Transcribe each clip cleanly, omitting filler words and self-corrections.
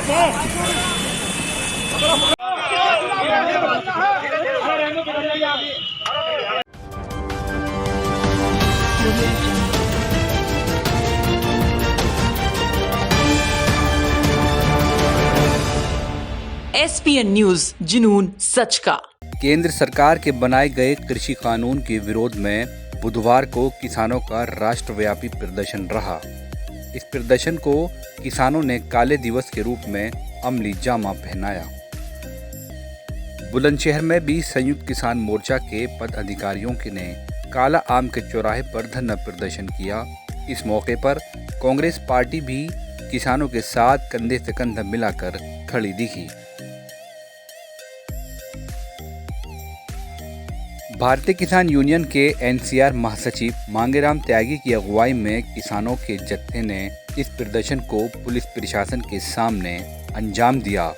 SPN news, जुनून सच का। केंद्र सरकार के बनाए गए कृषि कानून के विरोध में बुधवार को किसानों का राष्ट्रव्यापी प्रदर्शन रहा। इस प्रदर्शन को किसानों ने काले दिवस के रूप में अमली जामा पहनाया। बुलंदशहर में भी संयुक्त किसान मोर्चा के पदाधिकारियों ने काला आम के चौराहे पर धरना प्रदर्शन किया। इस मौके पर कांग्रेस पार्टी भी किसानों के साथ कंधे से कंधा मिलाकर खड़ी दिखी। भारतीय किसान यूनियन के NCR महासचिव मांगेराम त्यागी की अगुवाई में किसानों के जत्थे ने इस प्रदर्शन को पुलिस प्रशासन के सामने अंजाम दिया।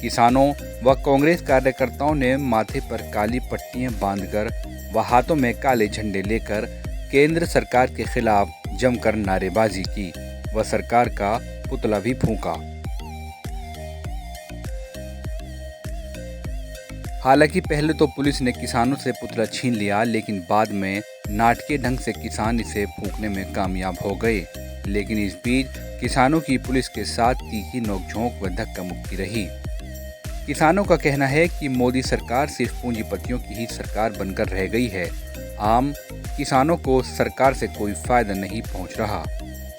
किसानों व कांग्रेस कार्यकर्ताओं ने माथे पर काली पट्टियां बांधकर व हाथों में काले झंडे लेकर केंद्र सरकार के खिलाफ जमकर नारेबाजी की व सरकार का पुतला भी फूंका। हालांकि पहले तो पुलिस ने किसानों से पुतला छीन लिया, लेकिन बाद में नाटकीय ढंग से किसान इसे फूंकने में कामयाब हो गए। लेकिन इस बीच किसानों की पुलिस के साथ तीखी नोकझोंक व धक्का मुक्की रही। किसानों का कहना है कि मोदी सरकार सिर्फ पूंजीपतियों की ही सरकार बनकर रह गई है। आम किसानों को सरकार से कोई फायदा नहीं पहुंच रहा।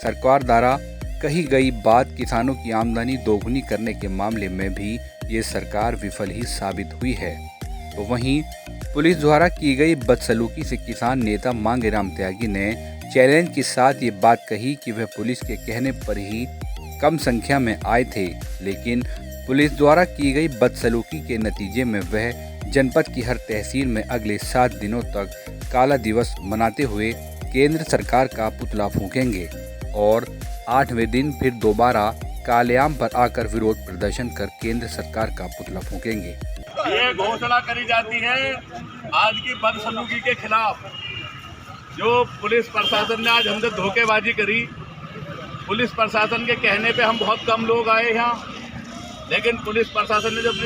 सरकार द्वारा कही गई बात किसानों की आमदनी दोगुनी करने के मामले में भी ये सरकार विफल ही साबित हुई है। तो वहीं पुलिस द्वारा की गई बदसलूकी से किसान नेता मांगेराम त्यागी ने चैलेंज के साथ ये बात कही कि वह पुलिस के कहने पर ही कम संख्या में आए थे, लेकिन पुलिस द्वारा की गई बदसलूकी के नतीजे में वह जनपद की हर तहसील में अगले 7 दिनों तक काला दिवस मनाते हुए केंद्र सरकार का पुतला फूंकेंगे और 8वें दिन फिर दोबारा कालेआम पर आकर विरोध प्रदर्शन कर केंद्र सरकार का पुतला फूंकेंगे। ये घोषणा करी जाती है आज की बदसलूकी के खिलाफ। जो पुलिस प्रशासन ने आज हमसे धोखेबाजी करी, पुलिस प्रशासन के कहने पे हम बहुत कम लोग आए यहाँ, लेकिन पुलिस प्रशासन ने जब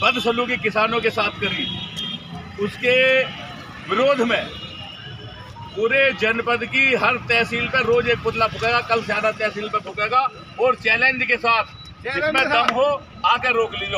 बदसलूकी किसानों के साथ करी, उसके विरोध में पूरे जनपद की हर तहसील पर रोज एक पुतला फूकेगा। कल ज्यादा तहसील पर फूकेगा और चैलेंज के साथ जिसमें दम हो आकर रोक लीजिए।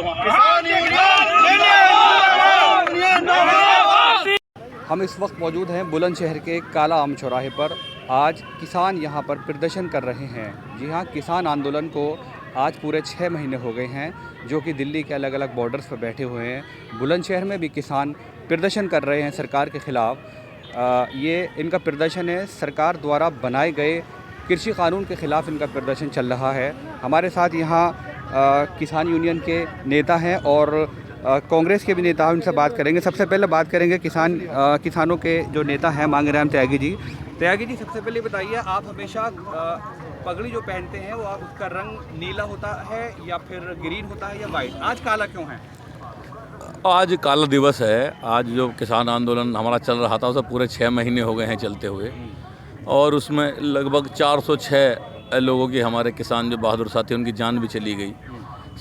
हम इस वक्त मौजूद हैं बुलंदशहर के काला आम चौराहे पर। आज किसान यहाँ पर प्रदर्शन कर रहे हैं। जी हाँ, किसान आंदोलन को आज पूरे 6 महीने हो गए हैं, जो कि दिल्ली के अलग अलग बॉर्डर्स पर बैठे हुए हैं। बुलंदशहर में भी किसान प्रदर्शन कर रहे हैं सरकार के ख़िलाफ़। ये इनका प्रदर्शन है, सरकार द्वारा बनाए गए कृषि कानून के ख़िलाफ़ इनका प्रदर्शन चल रहा है। हमारे साथ यहाँ किसान यूनियन के नेता हैं और कांग्रेस के भी नेता हैं, उनसे बात करेंगे। सबसे पहले बात करेंगे किसानों के जो नेता हैं मांगेराम त्यागी जी। त्यागी जी, सबसे पहले बताइए, आप हमेशा पगड़ी जो पहनते हैं वो उसका रंग नीला होता है या फिर ग्रीन होता है या वाइट? आज काला क्यों है? आज काला दिवस है। आज जो किसान आंदोलन हमारा चल रहा था उसे पूरे 6 महीने हो गए हैं चलते हुए, और उसमें लगभग 406 लोगों की, हमारे किसान जो बहादुर साथी, उनकी जान भी चली गई,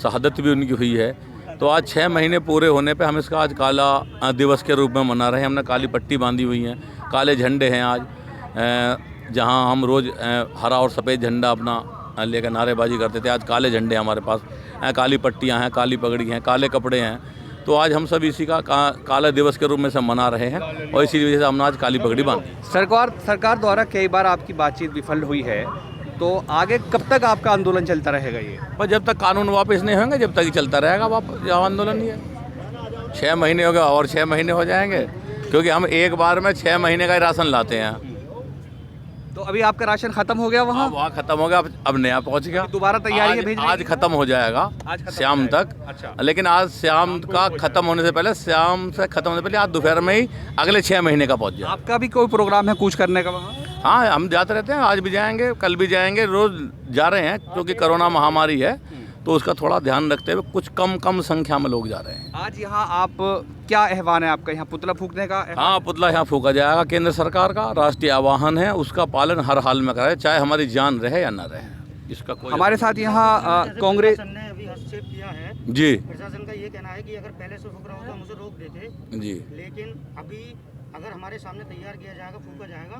शहादत भी उनकी हुई है। तो आज 6 महीने पूरे होने पे हम इसका आज काला दिवस के रूप में मना रहे हैं। हमने काली पट्टी बांधी हुई है, काले झंडे हैं आज। जहां हम रोज़ हरा और सफ़ेद झंडा अपना लेकर नारेबाजी करते थे, आज काले झंडे हमारे पास, काली पट्टियाँ हैं, काली पगड़ी हैं, काले कपड़े हैं। तो आज हम सब इसी का काला दिवस के रूप में से मना रहे हैं और इसी वजह से हमने आज काली पगड़ी बांधी। सरकार द्वारा कई बार आपकी बातचीत विफल हुई है, तो आगे कब तक आपका आंदोलन चलता रहेगा ये? पर जब तक कानून वापस नहीं होंगे जब तक ही चलता रहेगा वापस आंदोलन। ये 6 महीने हो गए और 6 महीने हो जाएंगे, क्योंकि हम एक बार में 6 महीने का ही राशन लाते हैं। तो अभी आपका राशन खत्म हो गया वहाँ? वहाँ खत्म हो गया, अब नया पहुँच गया। दोबारा तैयारी है भेजने की? आज खत्म हो जाएगा शाम तक। अच्छा। लेकिन आज शाम का खत्म होने से पहले, शाम से खत्म होने से पहले आज दोपहर में ही अगले 6 महीने का पहुँच जाए। आपका भी कोई प्रोग्राम है कूच करने का वहाँ? हाँ, हम जाते रहते हैं, आज भी जाएंगे, कल भी जाएंगे, रोज जा रहे हैं, क्योंकि कोरोना महामारी है तो उसका थोड़ा ध्यान रखते हुए कुछ कम संख्या में लोग जा रहे हैं। आज यहाँ आप क्या आह्वान है आपका, यहाँ पुतला फूंकने का? हाँ, पुतला यहाँ फूंका जाएगा। केंद्र सरकार का राष्ट्रीय आह्वान है, उसका पालन हर हाल में कराए, चाहे हमारी जान रहे या ना रहे। इसका कोई हमारे साथ यहाँ कांग्रेस प्रशासन ने अभी हस्तक्षेप किया है। जी प्रशासन का ये कहना है कि अगर पहले से फूक रहा होता हम उसे रोक देते, जी लेकिन अभी अगर हमारे सामने तैयार किया जाएगा, फूका जाएगा,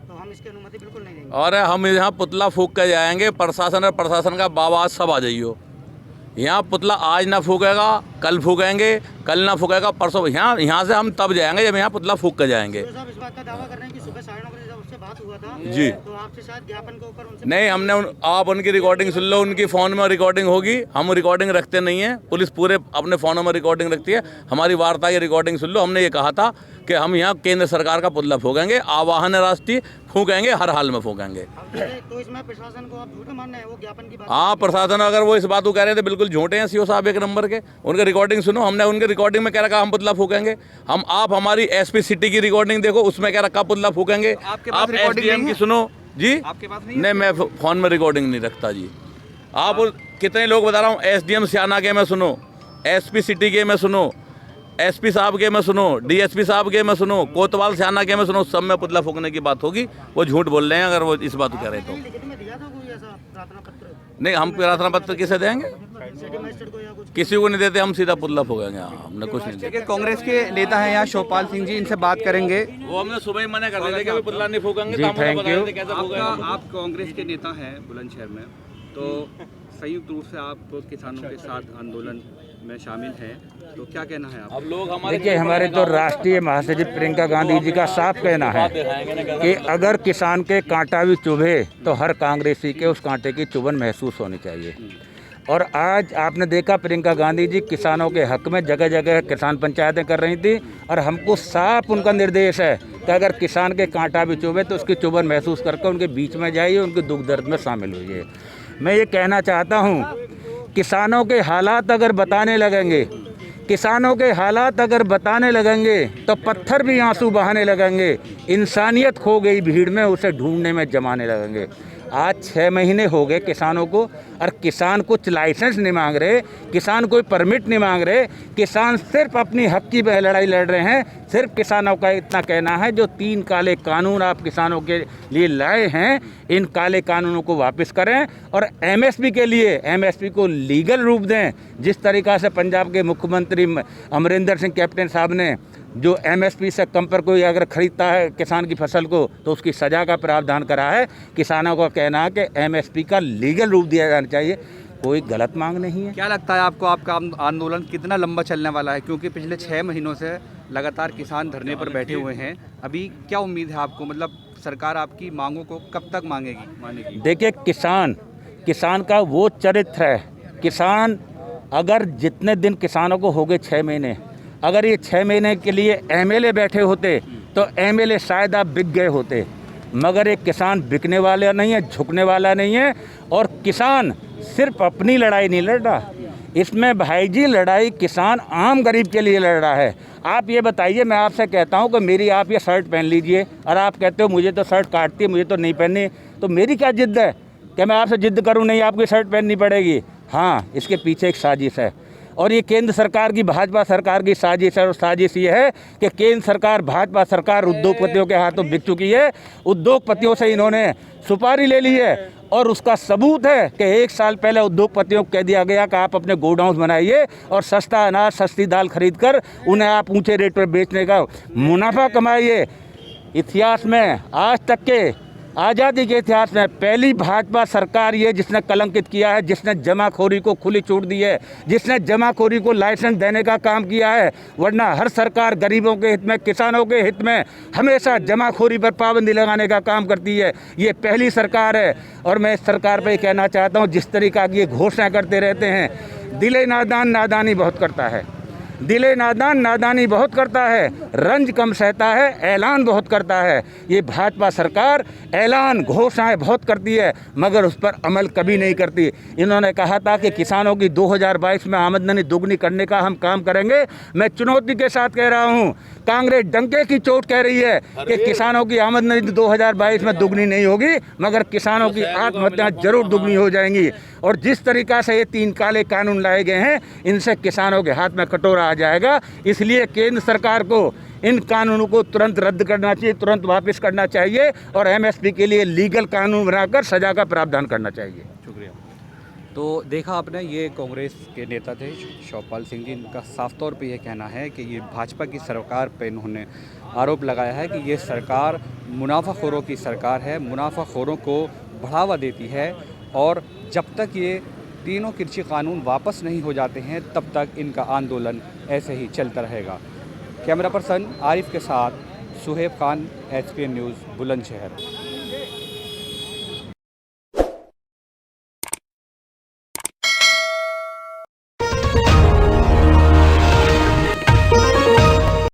तो हम इसकी अनुमति बिल्कुल नहीं देंगे। और हम यहाँ पुतला फूक के जाएंगे, प्रशासन और प्रशासन का बाबा सब आ जाइयो। यहाँ पुतला आज ना फूकेगा, कल फूकेंगे, कल ना फूकेगा, परसों। यहाँ से हम तब जाएंगे जब यहाँ पुतला फूक के जाएंगे। तो साहब इस बात का दावा कर रहे हैं कि सुबह 9:30 बजे जब उससे बात हुआ था जी, तो आपसे शायद ज्ञापन के ऊपर उनसे नहीं हमने आप उनकी रिकॉर्डिंग सुन लो, उनकी फ़ोन में रिकॉर्डिंग होगी। हम रिकॉर्डिंग रखते नहीं हैं, पुलिस पूरे अपने फ़ोनों में रिकॉर्डिंग रखती है। हमारी वार्ता की रिकॉर्डिंग सुन लो। हमने ये कहा था कि हम यहाँ केंद्र सरकार का पुतला फूकेंगे, आवाहन राष्ट्रीय फूकेंगे, हर हाल में फूकेंगे। तो इसमें प्रशासन को आप झूठे मान रहे हैं, वो ज्ञापन की बात। हाँ, प्रशासन अगर वो इस बात को कह रहे थे बिल्कुल झूठे हैं सीओ साहब एक नंबर के। उनकी रिकॉर्डिंग सुनो, हमने उनकी रिकॉर्डिंग में कह रखा हम पुतला फूकेंगे। आप हमारी एसपी सिटी की रिकॉर्डिंग देखो, उसमें कह रखा पुतला फूकेंगे। आपके पास आप रिकॉर्डिंग एसडीएम नहीं की है? सुनो जी। आपके पास नहीं, मैं फोन में रिकॉर्डिंग नहीं रखता जी। आप कितने लोग बता रहा हूँ, एसडीएम सियाना के में सुनो, एसपी सिटी के में सुनो, एसपी साहब के में सुनो, डीएसपी साहब के में सुनो, कोतवाल सियाना के में सुनो, सब में पुतला फूकने की बात होगी। वो झूठ बोल रहे हैं अगर वो इस बात को कह रहे तो। लिखित में दिया था कोई ऐसा प्रार्थना पत्र? नहीं, हम प्रार्थना पत्र किसे देंगे? सिटी मजिस्ट्रेट को या कुछ? किसी को नहीं देते, हम सीधा पुतला फूकेंगे। हाँ, हमने कुछ नहीं देखिए कांग्रेस के नेता हैं यहाँ शिवपाल सिंह जी, इनसे बात करेंगे। वो हमने सुबह ही मना कर दिया कि पुतला नहीं फूकेंगे। जी, तो हम थैंक बताए यू। थे कैसे फूकेंगे। आप कांग्रेस के नेता हैं बुलंदशहर में, तो संयुक्त रूप से आप किसानों के साथ आंदोलन में शामिल हैं, तो क्या कहना है आप? अब लोग हमारे देखिए, हमारे तो राष्ट्रीय महासचिव प्रियंका गांधी जी का साफ कहना है कि अगर किसान के कांटा भी चुभे तो हर कांग्रेसी के उस कांटे की चुभन महसूस होनी चाहिए। और आज आपने देखा प्रियंका गांधी जी किसानों के हक में जगह जगह किसान पंचायतें कर रही थी, और हमको साफ उनका निर्देश है कि अगर किसान के कांटा भी चुभे तो उसकी चुभन महसूस करके उनके बीच में जाइए, उनके दुख दर्द में शामिल होइए। मैं ये कहना चाहता हूँ, किसानों के हालात अगर बताने लगेंगे, किसानों के हालात अगर बताने लगेंगे तो पत्थर भी आंसू बहाने लगेंगे। इंसानियत खो गई भीड़ में, उसे ढूंढने में जमाने लगेंगे। आज 6 महीने हो गए किसानों को, और किसान कुछ लाइसेंस नहीं मांग रहे, किसान कोई परमिट नहीं मांग रहे, किसान सिर्फ अपनी हक की लड़ाई लड़ रहे हैं। सिर्फ किसानों का इतना कहना है, जो 3 काले कानून आप किसानों के लिए लाए हैं, इन काले कानूनों को वापस करें और एमएसपी के लिए एमएसपी को लीगल रूप दें। जिस तरीक़ा से पंजाब के मुख्यमंत्री अमरिंदर सिंह कैप्टन साहब ने जो एमएसपी से कम पर कोई अगर खरीदता है किसान की फसल को तो उसकी सज़ा का प्रावधान करा है, किसानों का कहना है कि एमएसपी का लीगल रूप दिया जाना चाहिए। कोई गलत मांग नहीं है। क्या लगता है आपको, आपका आंदोलन कितना लंबा चलने वाला है? क्योंकि पिछले 6 महीनों से लगातार किसान धरने पर बैठे हुए हैं। अभी क्या उम्मीद है आपको, मतलब सरकार आपकी मांगों को कब तक मानेगी? देखिए, किसान का वो चरित्र है। किसान अगर जितने दिन किसानों को हो गए 6 महीने, अगर ये 6 महीने के लिए एमएलए बैठे होते तो एमएलए शायद आप बिक गए होते, मगर एक किसान बिकने वाला नहीं है, झुकने वाला नहीं है। और किसान सिर्फ अपनी लड़ाई नहीं लड़ रहा, इसमें भाई जी लड़ाई किसान आम गरीब के लिए लड़ रहा है। आप ये बताइए, मैं आपसे कहता हूँ कि मेरी आप ये शर्ट पहन लीजिए, और आप कहते हो मुझे तो शर्ट काटती है, मुझे तो नहीं पहननी, तो मेरी क्या जिद्द है कि मैं आपसे जिद्द करूँ नहीं आपकी शर्ट पहननी पड़ेगी? हाँ, इसके पीछे एक साजिश है, और ये केंद्र सरकार की, भाजपा सरकार की साजिश है। और साजिश ये है कि केंद्र सरकार, भाजपा सरकार उद्योगपतियों के हाथों बिक चुकी है। उद्योगपतियों से इन्होंने सुपारी ले ली है, और उसका सबूत है कि 1 साल पहले उद्योगपतियों को कह दिया गया कि आप अपने गोडाउन बनाइए और सस्ता अनाज, सस्ती दाल खरीद कर उन्हें आप ऊंचे रेट पर बेचने का मुनाफा कमाइए। इतिहास में आज तक के, आज़ादी के इतिहास में पहली भाजपा सरकार ये जिसने कलंकित किया है, जिसने जमाखोरी को खुली छूट दी है, जिसने जमाखोरी को लाइसेंस देने का काम किया है। वरना हर सरकार गरीबों के हित में, किसानों के हित में हमेशा जमाखोरी पर पाबंदी लगाने का काम करती है। ये पहली सरकार है। और मैं इस सरकार पर कहना चाहता हूँ, जिस तरीक़ा की ये घोषणा करते रहते हैं, दिले नादान नादानी बहुत करता है, दिले नादान नादानी बहुत करता है, रंज कम सहता है, ऐलान बहुत करता है। ये भाजपा सरकार ऐलान, घोषणाएं बहुत करती है, मगर उस पर अमल कभी नहीं करती। इन्होंने कहा था कि किसानों की 2022 में आमदनी दोगुनी करने का हम काम करेंगे। मैं चुनौती के साथ कह रहा हूँ, कांग्रेस डंके की चोट कह रही है कि किसानों की आमदनी 2022 में दुगनी नहीं होगी, मगर किसानों की आत्महत्याएं जरूर दुगनी हो जाएंगी। और जिस तरीक़ा से ये 3 काले कानून लाए गए हैं, इनसे किसानों के हाथ में कटोरा आ जाएगा। इसलिए केंद्र सरकार को इन कानूनों को तुरंत रद्द करना चाहिए, तुरंत वापस करना चाहिए, और एमएसपी के लिए लीगल कानून बनाकर सजा का प्रावधान करना चाहिए। शुक्रिया। तो देखा आपने, ये कांग्रेस के नेता थे शिवपाल सिंह जी। इनका साफ तौर पे ये कहना है कि ये भाजपा की सरकार पे इन्होंने आरोप लगाया है कि ये सरकार मुनाफाखोरों की सरकार है, मुनाफाखोरों को बढ़ावा देती है और जब तक ये तीनों कृषि कानून वापस नहीं हो जाते हैं तब तक इनका आंदोलन ऐसे ही चलता रहेगा। कैमरा पर्सन आरिफ के साथ सुहेब खान, HPN न्यूज़, बुलंदशहर।